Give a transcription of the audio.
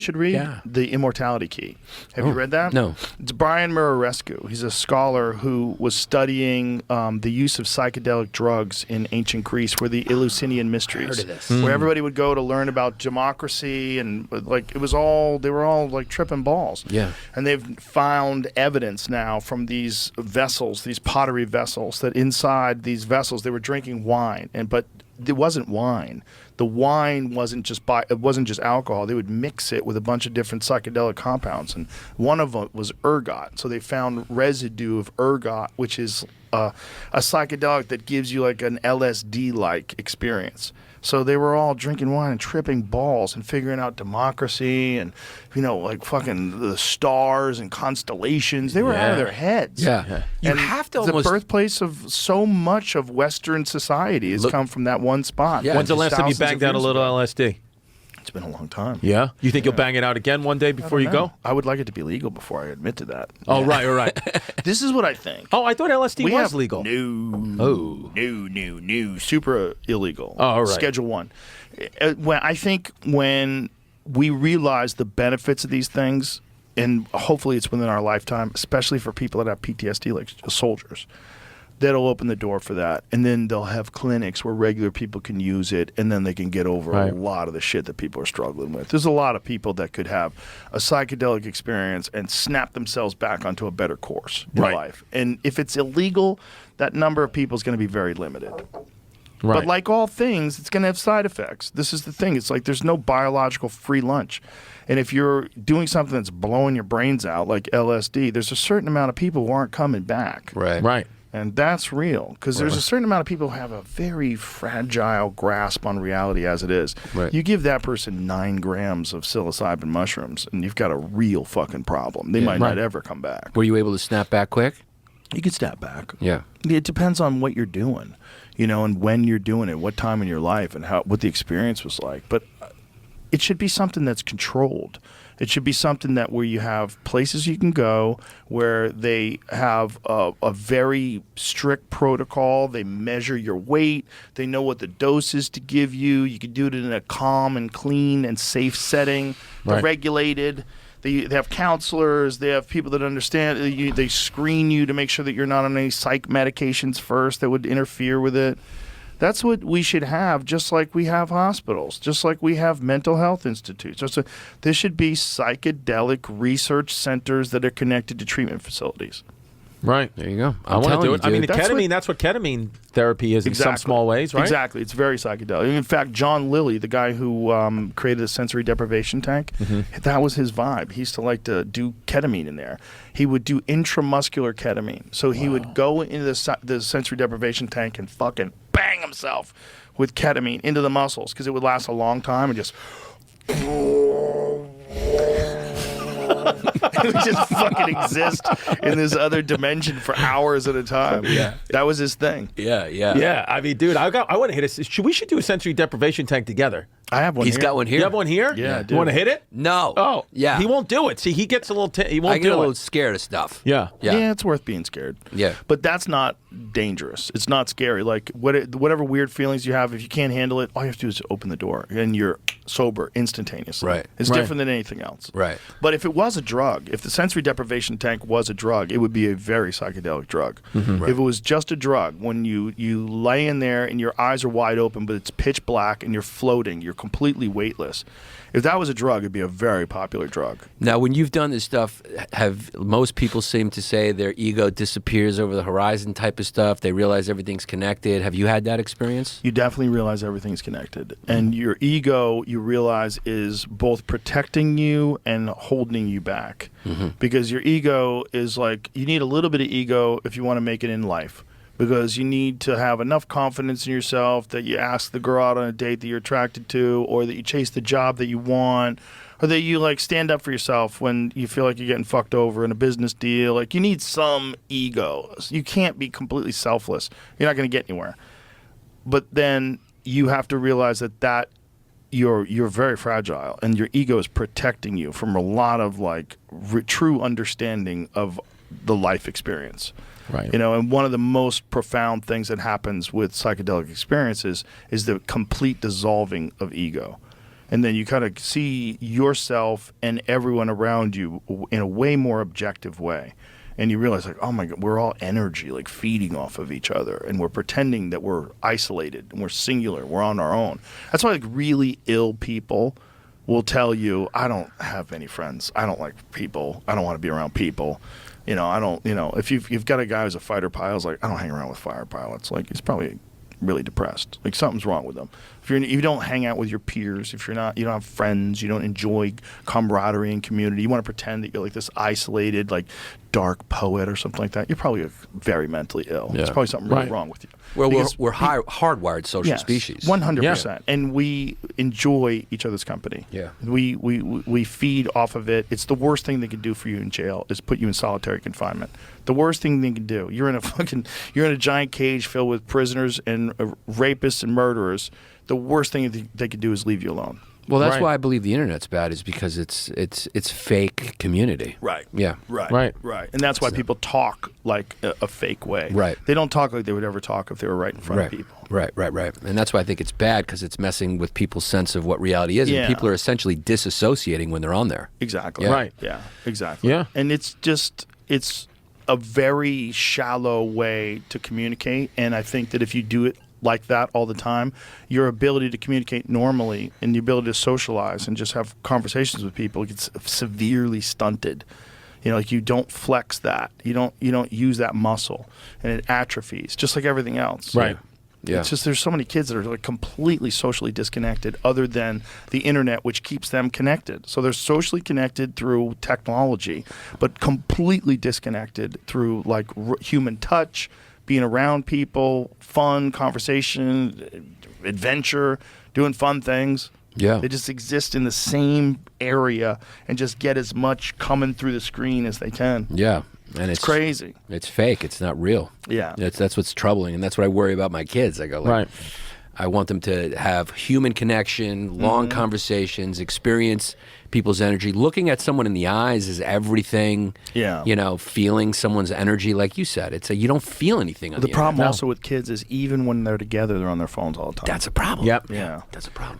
should read The Immortality Key. Have you read that? No. It's Brian Murarescu. He's a scholar who was studying the use of psychedelic drugs in ancient Greece, where the Eleusinian Mysteries, heard of this. where everybody would go to learn about democracy, and like they were all like tripping balls. Yeah. And they've found evidence now from these vessels, these pottery vessels, that inside these vessels they were drinking wine, but it wasn't wine. The wine wasn't just alcohol. They would mix it with a bunch of different psychedelic compounds, and one of them was ergot. So they found residue of ergot, which is a psychedelic that gives you like an LSD-like experience. So they were all drinking wine and tripping balls and figuring out democracy and, like fucking the stars and constellations. They were out of their heads. Yeah. You and have to the birthplace of so much of Western society has come from that one spot. When's the last time you banged out a little LSD? It's been a long time. Yeah? You think you'll bang it out again one day before you go? I would like it to be legal before I admit to that. Oh, right, all right. This is what I think. Oh, I thought LSD was legal. No. Super illegal. Oh, all right. Schedule 1. I think when we realize the benefits of these things, and hopefully it's within our lifetime, especially for people that have PTSD, like soldiers, that'll open the door for that. And then they'll have clinics where regular people can use it, and then they can get over a lot of the shit that people are struggling with. There's a lot of people that could have a psychedelic experience and snap themselves back onto a better course in life. And if it's illegal, that number of people is going to be very limited. Right. But like all things, it's going to have side effects. This is the thing. It's like there's no biological free lunch. And if you're doing something that's blowing your brains out, like LSD, there's a certain amount of people who aren't coming back. Right. And that's real, because there's a certain amount of people who have a very fragile grasp on reality as it is. Right. You give that person 9 grams of psilocybin mushrooms, and you've got a real fucking problem. They might not ever come back. Were you able to snap back quick? You can snap back. Yeah. It depends on what you're doing, and when you're doing it, what time in your life, and what the experience was like. But it should be something that's controlled. It should be something that where you have places you can go where they have a very strict protocol. They measure your weight. They know what the dose is to give you. You can do it in a calm and clean and safe setting. They're regulated. They have counselors. They have people that understand. They screen you to make sure that you're not on any psych medications first that would interfere with it. That's what we should have, just like we have hospitals, just like we have mental health institutes. There should be psychedelic research centers that are connected to treatment facilities. Right. There you go. I want to do it. I mean, That's that's what ketamine therapy is in some small ways, right? Exactly. It's very psychedelic. In fact, John Lilly, the guy who created a sensory deprivation tank, that was his vibe. He used to like to do ketamine in there. He would do intramuscular ketamine. So he would go into the sensory deprivation tank and fucking bang himself with ketamine into the muscles, because it would last a long time and just... It would just fucking exist in this other dimension for hours at a time. Yeah. That was his thing. Yeah. I mean, dude, I want to hit a... We should do a sensory deprivation tank together. I have one He's here. got one here. You have one here? Yeah, I do. You want to hit it? No. Oh. Yeah. He won't do it. See, he gets a little... he won't I get do a little it. scared of stuff. Yeah. Yeah, it's worth being scared. Yeah. But that's not dangerous. It's not scary. Like, whatever weird feelings you have, if you can't handle it, all you have to do is open the door, and you're sober instantaneously. Right. It's different than anything else. Right. But if it was a drug, if the sensory deprivation tank was a drug, it would be a very psychedelic drug. If it was just a drug, when you lay in there and your eyes are wide open, but it's pitch black and you're floating, you're completely weightless. If that was a drug, it'd be a very popular drug. Now, when you've done this stuff, have most people seem to say their ego disappears over the horizon type of stuff? They realize everything's connected. Have you had that experience? You definitely realize everything's connected. And your ego, you realize, is both protecting you and holding you back. Because your ego is like, you need a little bit of ego if you want to make it in life. Because you need to have enough confidence in yourself that you ask the girl out on a date that you're attracted to, or that you chase the job that you want, or that you like stand up for yourself when you feel like you're getting fucked over in a business deal. Like, you need some ego. You can't be completely selfless. You're not going to get anywhere. But then you have to realize that you're very fragile, and your ego is protecting you from a lot of like true understanding of the life experience. Right. And one of the most profound things that happens with psychedelic experiences is the complete dissolving of ego. And then you kind of see yourself and everyone around you in a way more objective way. And you realize, like, oh my God, we're all energy, like feeding off of each other. And we're pretending that we're isolated and we're singular. We're on our own. That's why, like, really ill people will tell you, I don't have any friends. I don't like people. I don't want to be around people. You know, I don't, you know, if you've got a guy who's a fighter pilot, it's like, I don't hang around with fighter pilots. Like, he's probably really depressed. Like, something's wrong with them. If you don't hang out with your peers, if you don't have friends, you don't enjoy camaraderie and community, you want to pretend that you're like this isolated, like, dark poet or something like that, you're probably very mentally ill. Yeah. There's probably something really wrong with you. Well, Because we're hardwired social species. 100%. And we enjoy each other's company. Yeah. We feed off of it. It's the worst thing they can do for you in jail is put you in solitary confinement. The worst thing they can do. You're in a giant cage filled with prisoners and rapists and murderers. The worst thing they can do is leave you alone. Well, that's why I believe the internet's bad, is because it's fake community. Right. Yeah. Right. And that's why people talk like a fake way. Right. They don't talk like they would ever talk if they were right in front of people. Right. And that's why I think it's bad, because it's messing with people's sense of what reality is. Yeah. And people are essentially disassociating when they're on there. Exactly. Yeah. Right. Yeah, exactly. Yeah. And it's a very shallow way to communicate. And I think that if you do it like that all the time, your ability to communicate normally and the ability to socialize and just have conversations with people gets severely stunted. You know, like, you don't flex that. You don't use that muscle, and it atrophies just like everything else. Right. Yeah. It's just there's so many kids that are like completely socially disconnected other than the internet, which keeps them connected. So they're socially connected through technology, but completely disconnected through like human touch, being around people, fun, conversation, adventure, doing fun things. Yeah. They just exist in the same area and just get as much coming through the screen as they can. Yeah. And It's crazy. It's fake. It's not real. Yeah. That's what's troubling, and that's what I worry about my kids. I go, like, Right. I want them to have human connection, long conversations, experience people's energy. Looking at someone in the eyes is everything. Yeah. You know, feeling someone's energy, like you said. It's you don't feel anything on the The problem internet. also with kids is even when they're together, they're on their phones all the time. That's a problem. Yep. Yeah. That's a problem.